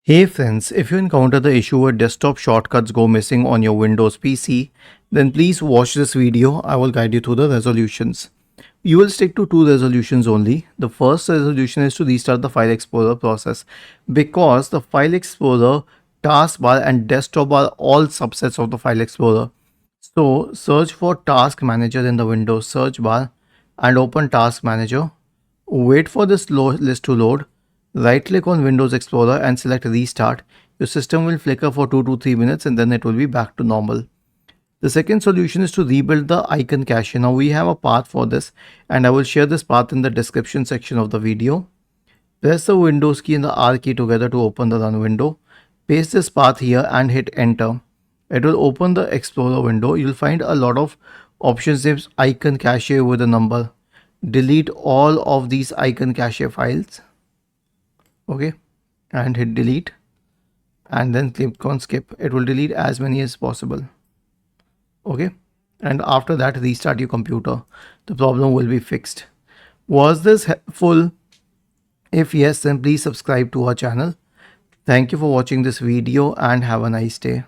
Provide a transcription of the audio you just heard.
Hey friends, if you encounter the issue where desktop shortcuts go missing on your Windows PC, then please watch this video. I will guide you through the resolutions. You will stick to two resolutions only. The first resolution is to restart the File Explorer process because the File Explorer, taskbar and desktop are all subsets of the File Explorer. So search for Task Manager in the Windows search bar and open Task Manager. Wait for this list to load. Right click on Windows Explorer and select Restart. Your system will flicker for 2 to 3 minutes and then it will be back to normal. The second solution is to rebuild the icon cache. Now we have a path for this and I will share this path in the description section of the video. Press the Windows key and the R key together to open the run window. Paste this path here and hit enter. It will open the Explorer window. You'll find a lot of options named icon cache with a number. Delete all of these icon cache files. Okay, and hit delete and then click on skip. It will delete as many as possible. Okay, and after that restart your computer. The problem will be fixed. Was this helpful? If yes, then please subscribe to our channel. Thank you for watching this video and have a nice day.